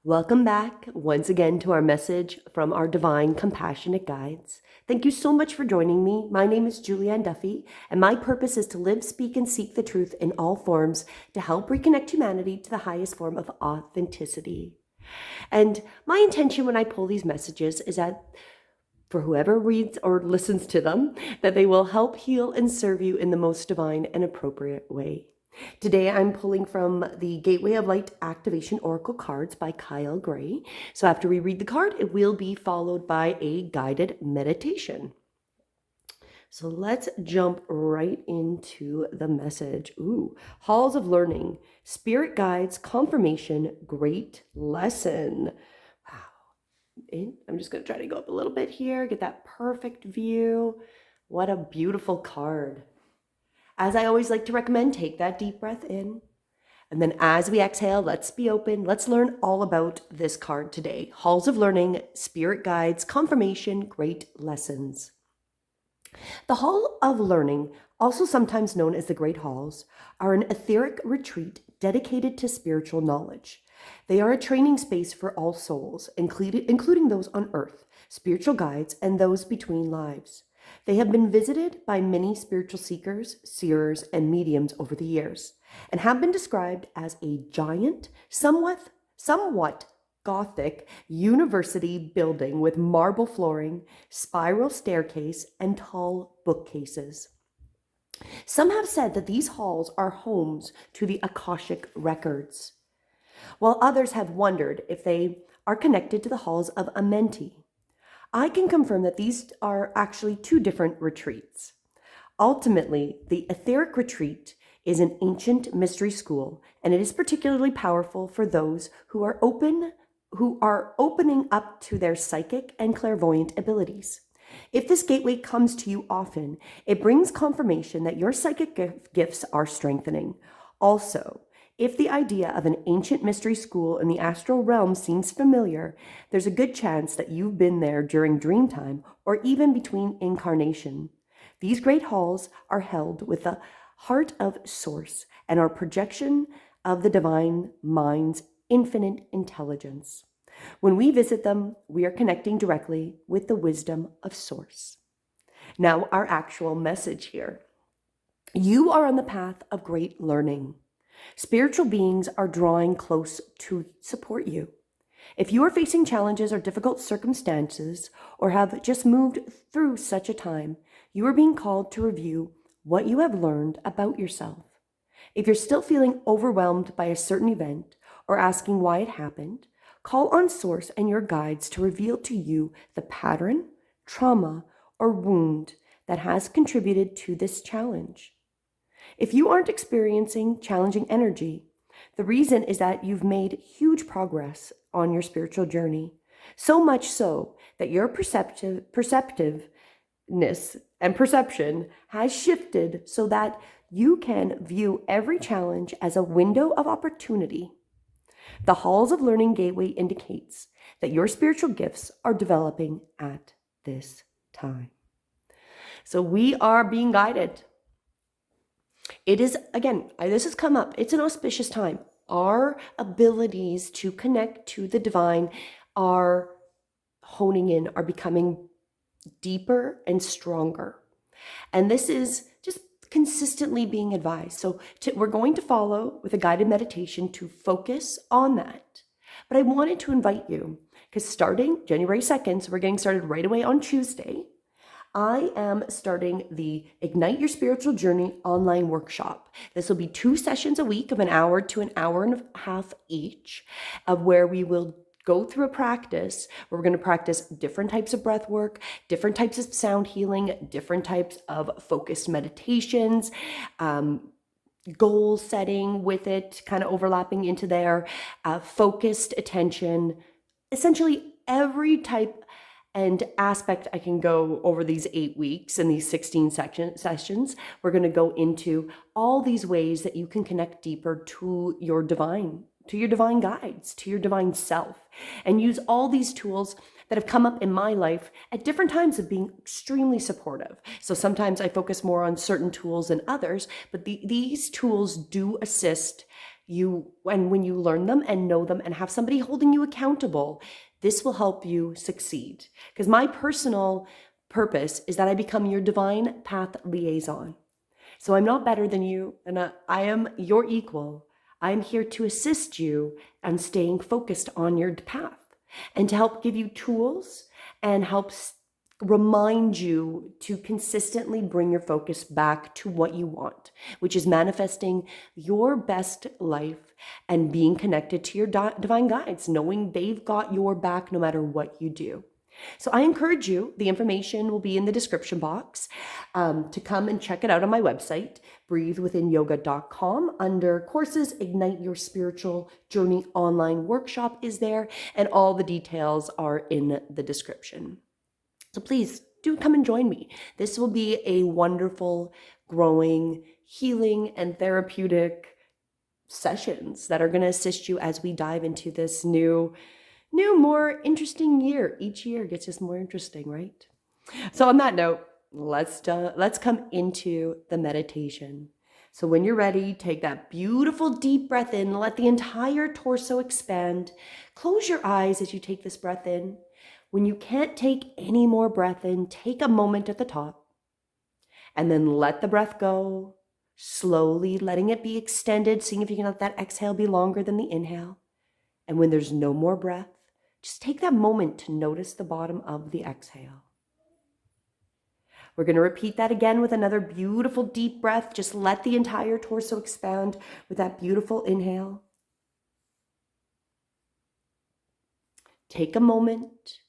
Welcome back once again to our message from our divine compassionate guides. Thank you so much for joining me. My name is Julianne Duffy, and my purpose is to live, speak, and seek the truth in all forms to help reconnect humanity to the highest form of authenticity. And my intention when I pull these messages is that for whoever reads or listens to them, that they will help heal and serve you in the most divine and appropriate way. Today, I'm pulling from the Gateway of Light Activation Oracle cards by Kyle Gray. So after we read the card, it will be followed by a guided meditation. So let's jump right into the message. Halls of Learning, Spirit Guides, Confirmation, Great Lesson. Wow. I'm just going to try to go up a little bit here, get that perfect view. What a beautiful card. As I always like to recommend, take that deep breath in. And then as we exhale, let's be open. Let's learn all about this card today. Halls of Learning, Spirit Guides, Confirmation, Great Lessons. The Hall of Learning, also sometimes known as the Great Halls, are an etheric retreat dedicated to spiritual knowledge. They are a training space for all souls, including those on earth, spiritual guides, and those between lives. They have been visited by many spiritual seekers, seers, and mediums over the years, and have been described as a giant, somewhat Gothic university building with marble flooring, spiral staircase, and tall bookcases. Some have said that these halls are homes to the Akashic records, while others have wondered if they are connected to the halls of Amenti. I can confirm that these are actually two different retreats. Ultimately, the etheric retreat is an ancient mystery school, and it is particularly powerful for those who are opening up to their psychic and clairvoyant abilities. If this gateway comes to you often, it brings confirmation that your psychic gifts are strengthening. Also, if the idea of an ancient mystery school in the astral realm seems familiar, there's a good chance that you've been there during dream time or even between incarnation. These great halls are held with the heart of Source and are projection of the divine mind's infinite intelligence. When we visit them, we are connecting directly with the wisdom of Source. Now, our actual message here. You are on the path of great learning. Spiritual beings are drawing close to support you. If you are facing challenges or difficult circumstances, or have just moved through such a time, you are being called to review what you have learned about yourself. If you're still feeling overwhelmed by a certain event or asking why it happened, call on Source and your guides to reveal to you the pattern, trauma, or wound that has contributed to this challenge. If you aren't experiencing challenging energy, the reason is that you've made huge progress on your spiritual journey, so much so that your perceptiveness and perception has shifted so that you can view every challenge as a window of opportunity. The Halls of Learning Gateway indicates that your spiritual gifts are developing at this time. So we are being guided. It is, again, this has come up, it's an auspicious time. Our abilities to connect to the divine are honing in, are becoming deeper and stronger. And this is just consistently being advised. So we're going to follow with a guided meditation to focus on that. But I wanted to invite you, because starting January 2nd, so we're getting started right away on Tuesday, I am starting the Ignite Your Spiritual Journey online workshop. This will be 2 sessions a week of an hour to an hour and a half each, of where we will go through a practice where we're going to practice different types of breath work, different types of sound healing, different types of focused meditations, goal setting with it, kind of overlapping into there, focused attention, essentially every type and aspect I can go over these 8 weeks and these 16 sessions. We're going to go into all these ways that you can connect deeper to your divine guides, to your divine self, and use all these tools that have come up in my life at different times of being extremely supportive. So sometimes I focus more on certain tools than others, but these tools do assist When you learn them and know them and have somebody holding you accountable, this will help you succeed. Because my personal purpose is that I become your divine path liaison. So I'm not better than you, and I am your equal. I'm here to assist you on staying focused on your path and to help give you tools and help remind you to consistently bring your focus back to what you want, which is manifesting your best life and being connected to your divine guides, knowing they've got your back no matter what you do. So I encourage you, the information will be in the description box, to come and check it out on my website, breathewithinyoga.com. Under courses, Ignite Your Spiritual Journey online workshop is there, and all the details are in the description. So please do come and join me. This will be a wonderful, growing, healing, and therapeutic sessions that are going to assist you as we dive into this new, more interesting year. Each year gets just more interesting, right? So on that note, let's come into the meditation. So when you're ready, take that beautiful deep breath in, let the entire torso expand. Close your eyes as you take this breath in. When you can't take any more breath in, take a moment at the top and then let the breath go, slowly letting it be extended, seeing if you can let that exhale be longer than the inhale. And when there's no more breath, just take that moment to notice the bottom of the exhale. We're going to repeat that again with another beautiful deep breath. Just let the entire torso expand with that beautiful inhale. Take a moment.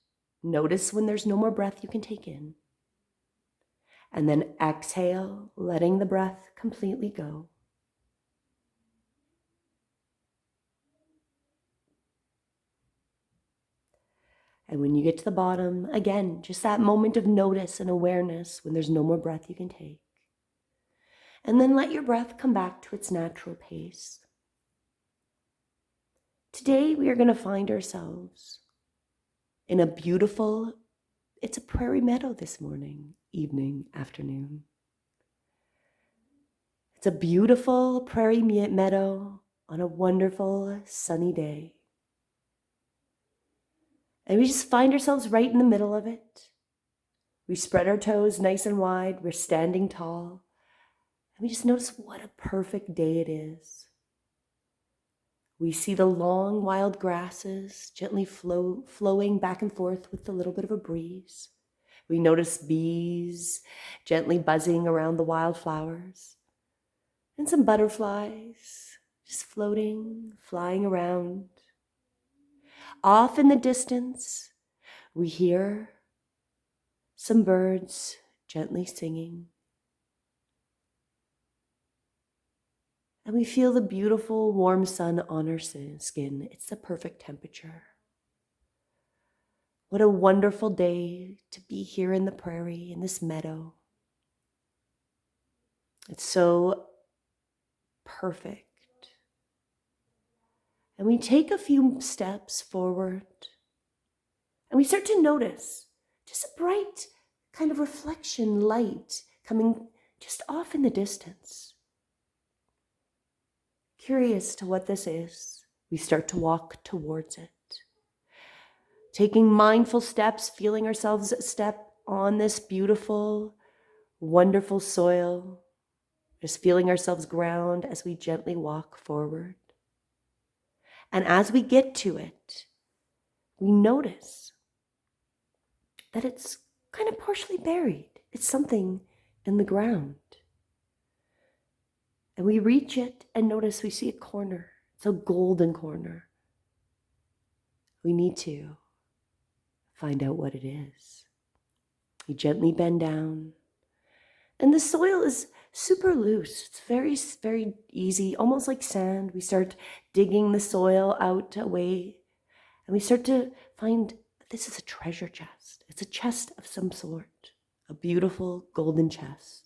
Notice when there's no more breath you can take in. And then exhale, letting the breath completely go. And when you get to the bottom, again, just that moment of notice and awareness when there's no more breath you can take. And then let your breath come back to its natural pace. Today we are going to find ourselves in a beautiful, it's a prairie meadow this morning, evening, afternoon. It's a beautiful prairie meadow on a wonderful sunny day. And we just find ourselves right in the middle of it. We spread our toes nice and wide. We're standing tall. And we just notice what a perfect day it is. We see the long wild grasses gently flowing back and forth with a little bit of a breeze. We notice bees gently buzzing around the wildflowers. And some butterflies just floating, flying around. Off in the distance, we hear some birds gently singing. And we feel the beautiful warm sun on our skin. It's the perfect temperature. What a wonderful day to be here in the prairie, in this meadow. It's so perfect. And we take a few steps forward and we start to notice just a bright kind of reflection light coming just off in the distance. Curious to what this is, we start to walk towards it. Taking mindful steps, feeling ourselves step on this beautiful, wonderful soil, just feeling ourselves ground as we gently walk forward. And as we get to it, we notice that it's kind of partially buried. It's something in the ground. And we reach it and notice we see a corner. It's a golden corner. We need to find out what it is. We gently bend down. And the soil is super loose. It's very, very easy, almost like sand. We start digging the soil out away. And we start to find that this is a treasure chest. It's a chest of some sort. A beautiful golden chest.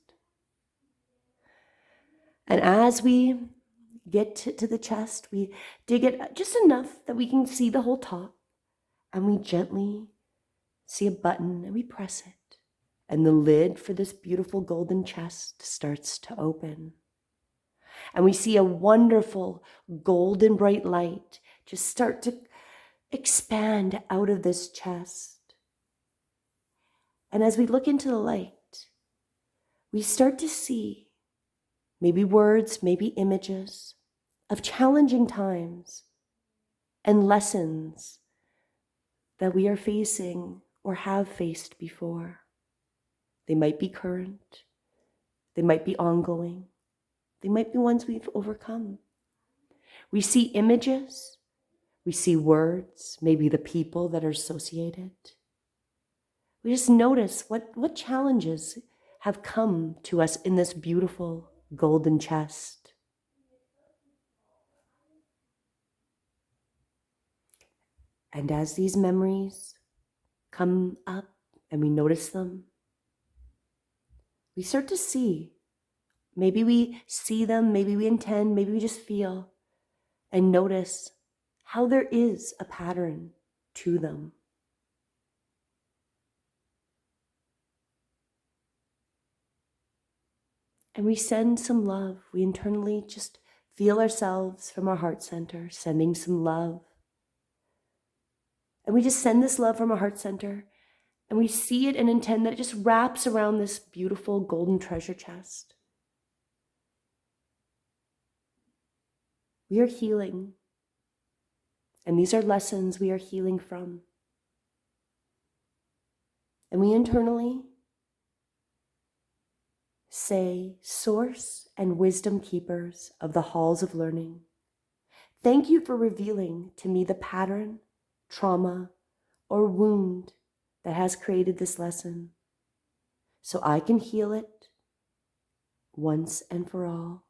And as we get to the chest, we dig it just enough that we can see the whole top. And we gently see a button and we press it. And the lid for this beautiful golden chest starts to open. And we see a wonderful golden bright light just start to expand out of this chest. And as we look into the light, we start to see maybe words, maybe images of challenging times and lessons that we are facing or have faced before. They might be current, they might be ongoing, they might be ones we've overcome. We see images, we see words, maybe the people that are associated. We just notice what challenges have come to us in this beautiful golden chest. And as these memories come up and we notice them, we start to see. Maybe we see them, maybe we intend, maybe we just feel and notice how there is a pattern to them. And we send some love. We internally just feel ourselves from our heart center, sending some love. And we just send this love from our heart center, and we see it and intend that it just wraps around this beautiful golden treasure chest. We are healing. And these are lessons we are healing from. And we internally say, Source and wisdom keepers of the halls of learning, thank you for revealing to me the pattern, trauma, or wound that has created this lesson, so I can heal it once and for all.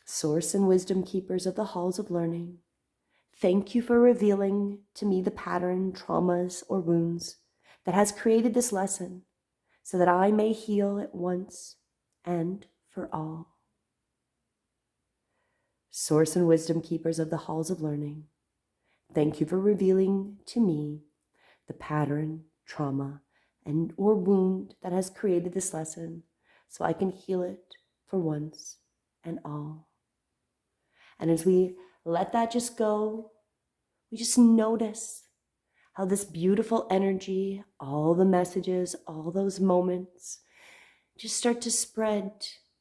Source and wisdom keepers of the halls of learning, thank you for revealing to me the pattern, traumas, or wounds that has created this lesson, so that I may heal it once and for all. Source and wisdom keepers of the halls of learning, thank you for revealing to me the pattern, trauma, and or wound that has created this lesson, so I can heal it for once and all. And as we let that just go, we just notice how this beautiful energy, all the messages, all those moments just start to spread.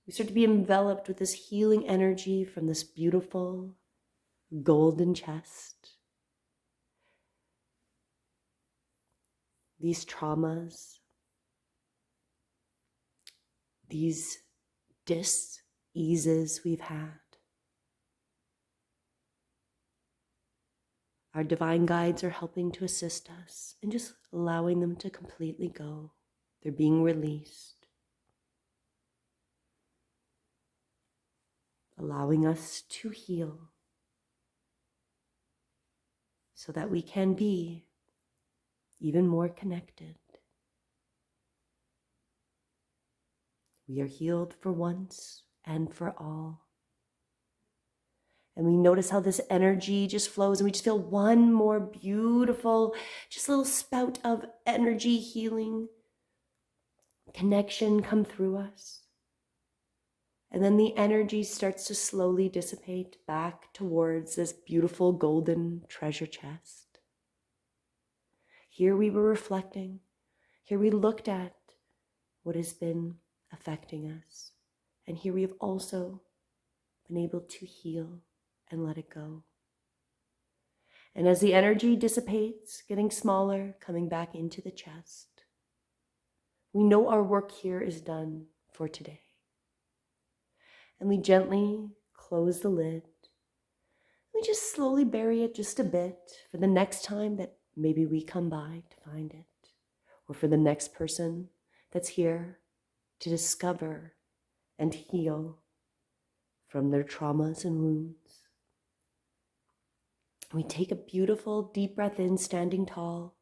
We start to be enveloped with this healing energy from this beautiful golden chest. These traumas, these dis-eases we've had, our divine guides are helping to assist us and just allowing them to completely go. They're being released, allowing us to heal so that we can be even more connected. We are healed for once and for all. And we notice how this energy just flows, and we just feel one more beautiful, just little spout of energy, healing, connection come through us. And then the energy starts to slowly dissipate back towards this beautiful golden treasure chest. Here we were reflecting. Here we looked at what has been affecting us. And here we have also been able to heal and let it go. And as the energy dissipates, getting smaller, coming back into the chest, we know our work here is done for today. And we gently close the lid. We just slowly bury it just a bit for the next time that maybe we come by to find it, or for the next person that's here to discover and heal from their traumas and wounds. We take a beautiful deep breath in, standing tall.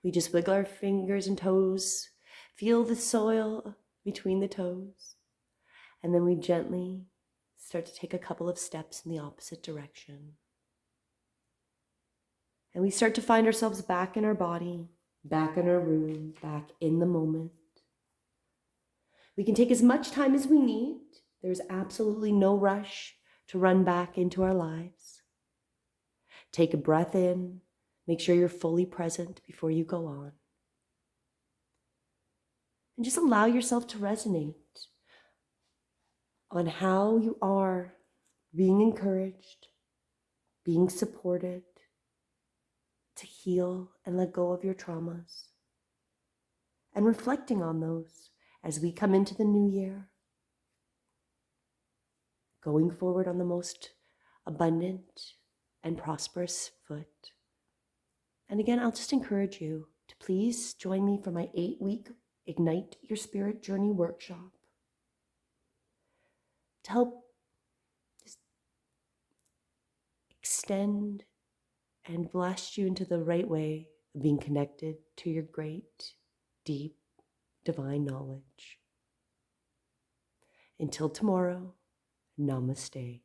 We just wiggle our fingers and toes, feel the soil between the toes, and then we gently start to take a couple of steps in the opposite direction. And we start to find ourselves back in our body, back in our room, back in the moment. We can take as much time as we need. There's absolutely no rush to run back into our lives. Take a breath in. Make sure you're fully present before you go on. And just allow yourself to resonate on how you are being encouraged, being supported to heal and let go of your traumas, and reflecting on those as we come into the new year, going forward on the most abundant and prosperous foot. And again, I'll just encourage you to please join me for my 8-week Ignite Your Spirit Journey workshop to help just extend and blast you into the right way of being connected to your great, deep, divine knowledge. Until tomorrow, namaste.